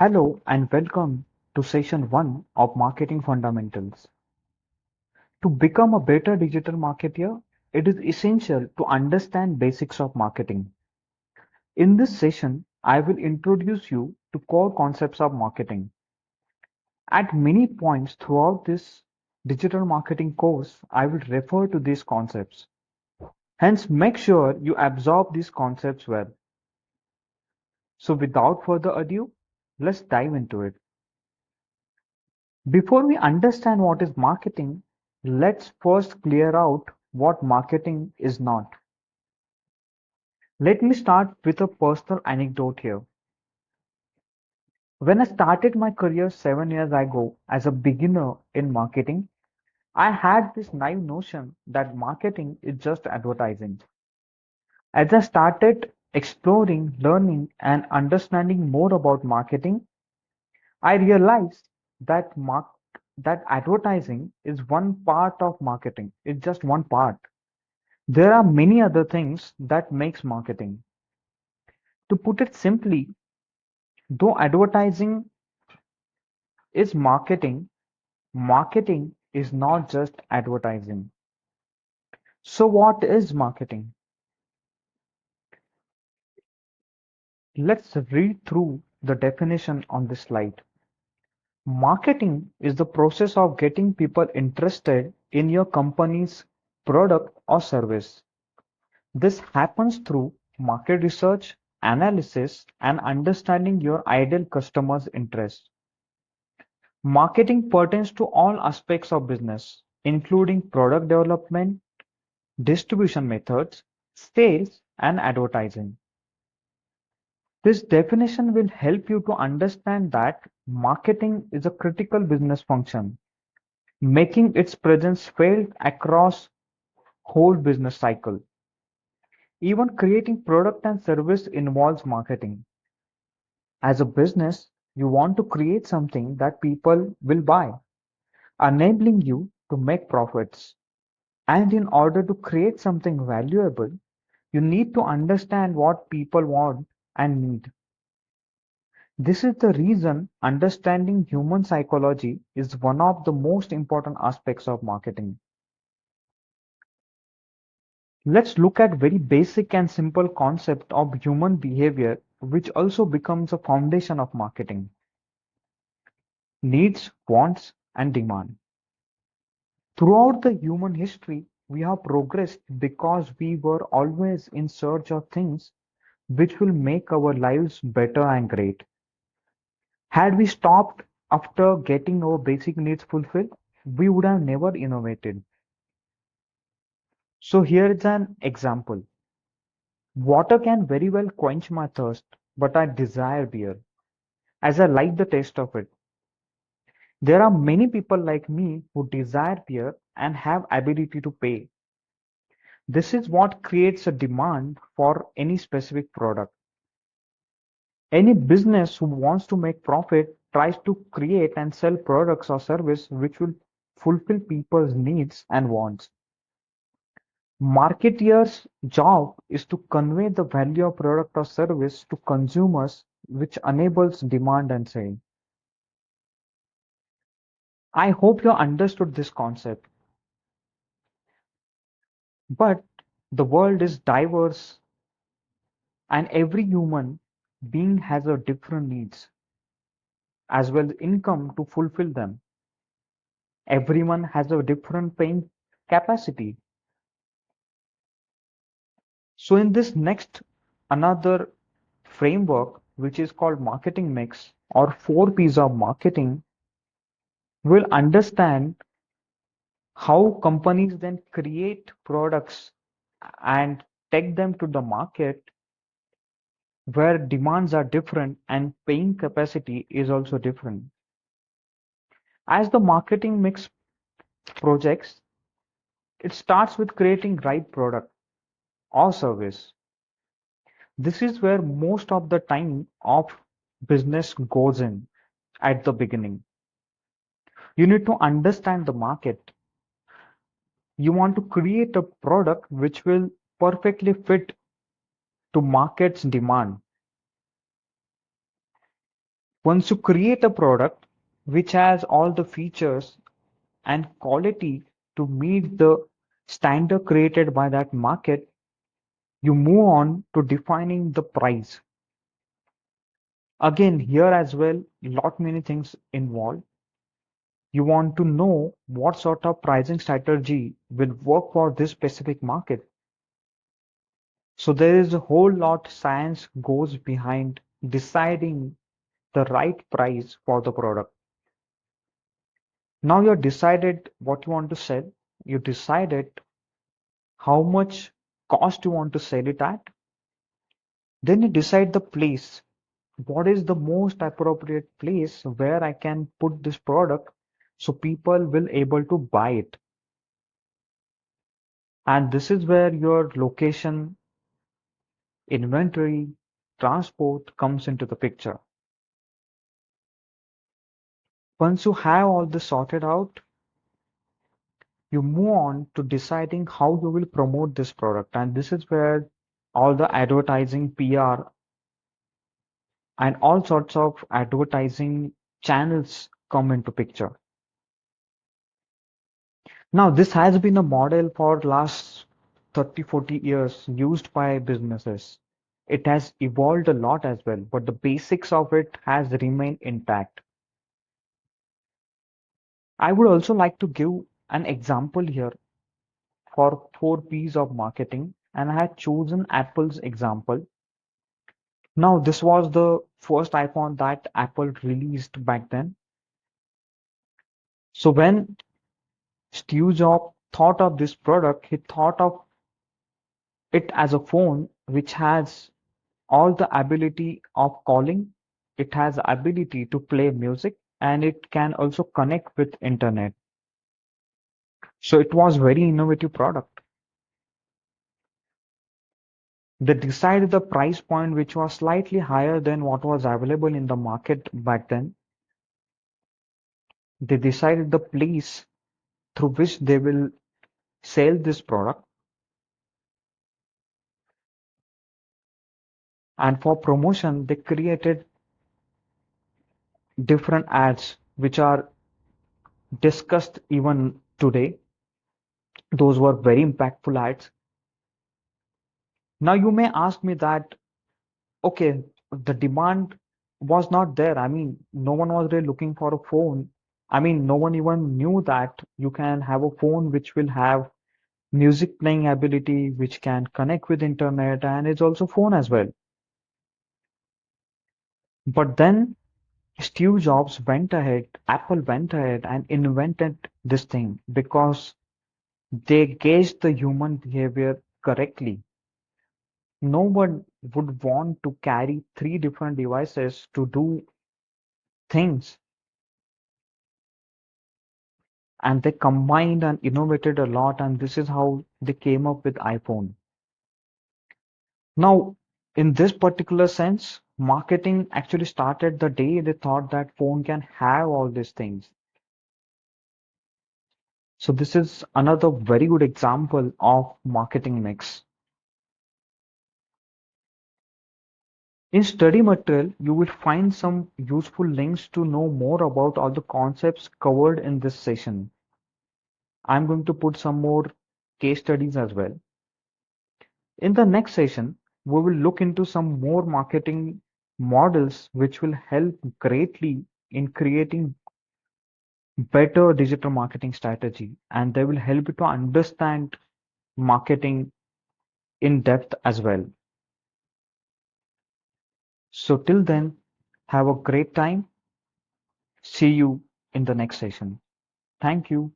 Hello and welcome to session 1 of Marketing Fundamentals. To become a better digital marketer, it is essential to understand basics of marketing. In this session, I will introduce you to core concepts of marketing. At many points throughout this digital marketing course, I will refer to these concepts. Hence, make sure you absorb these concepts well. So without further ado, let's dive into it. Before we understand what is marketing, let's first clear out what marketing is not. Let me start with a personal anecdote here. When I started my career 7 years ago as a beginner in marketing, I had this naive notion that marketing is just advertising. As I started exploring, learning, and understanding more about marketing, I realized that that advertising is one part of marketing. It's just one part. There are many other things that makes marketing. To put it simply, though advertising is marketing, marketing is not just advertising. So what is marketing? Let's read through the definition on this slide. Marketing is the process of getting people interested in your company's product or service. This happens through market research, analysis, and understanding your ideal customer's interests. Marketing pertains to all aspects of business, including product development, distribution methods, sales, and advertising. This definition will help you to understand that marketing is a critical business function, making its presence felt across whole business cycle. Even creating product and service involves marketing. As a business, you want to create something that people will buy, enabling you to make profits. And in order to create something valuable, you need to understand what people want and need. This is the reason understanding human psychology is one of the most important aspects of marketing. Let's look at very basic and simple concept of human behavior which also becomes a foundation of marketing. Needs, wants, and demand. Throughout the human history, we have progressed because we were always in search of things which will make our lives better and great. Had we stopped after getting our basic needs fulfilled, we would have never innovated. So here is an example. Water can very well quench my thirst, but I desire beer, as I like the taste of it. There are many people like me who desire beer and have ability to pay. This is what creates a demand for any specific product. Any business who wants to make profit tries to create and sell products or service which will fulfill people's needs and wants. Marketeers' job is to convey the value of product or service to consumers which enables demand and sale. I hope you understood this concept, but the world is diverse and every human being has a different needs as well as income to fulfill them. Everyone has a different paying capacity. So in this next another framework which is called marketing mix or 4 P's of marketing, will understand how companies then create products and take them to the market where demands are different and paying capacity is also different. As the marketing mix projects, it starts with creating right product or service. This is where most of the time of business goes in at the beginning. You need to understand the market. You want to create a product which will perfectly fit to market's demand. Once you create a product which has all the features and quality to meet the standard created by that market, you move on to defining the price. Again, here as well, lot many things involved. You want to know what sort of pricing strategy will work for this specific market. So there is a whole lot science goes behind deciding the right price for the product. Now you've decided what you want to sell. You decided how much cost you want to sell it at. Then you decide the place. What is the most appropriate place where I can put this product so people will able to buy it. And this is where your location, inventory, transport comes into the picture. Once you have all this sorted out, you move on to deciding how you will promote this product. And this is where all the advertising, PR, and all sorts of advertising channels come into picture. Now, this has been a model for last 30, 40 years used by businesses. It has evolved a lot as well, but the basics of it has remained intact. I would also like to give an example here for 4 P's of marketing, and I had chosen Apple's example. Now, this was the first iPhone that Apple released back then. So when Steve Jobs thought of this product, he thought of it as a phone which has all the ability of calling, it has the ability to play music, and it can also connect with internet. So it was very innovative product. They decided the price point which was slightly higher than what was available in the market back then. They decided the place through which they will sell this product, and for promotion they created different ads which are discussed even today. Those were very impactful ads. Now you may ask me that, okay, the demand was not there. I mean, no one was really looking for a phone. I mean, no one even knew that you can have a phone which will have music playing ability, which can connect with internet, and it's also phone as well. But then Steve Jobs went ahead, Apple went ahead and invented this thing because they gauged the human behavior correctly. No one would want to carry 3 different devices to do things, and they combined and innovated a lot, and this is how they came up with iPhone. Now, in this particular sense, marketing actually started the day they thought that phone can have all these things. So this is another very good example of marketing mix. In study material, you will find some useful links to know more about all the concepts covered in this session. I'm going to put some more case studies as well. In the next session, we will look into some more marketing models which will help greatly in creating better digital marketing strategy, and they will help you to understand marketing in depth as well. So till then, have a great time. See you in the next session. Thank you.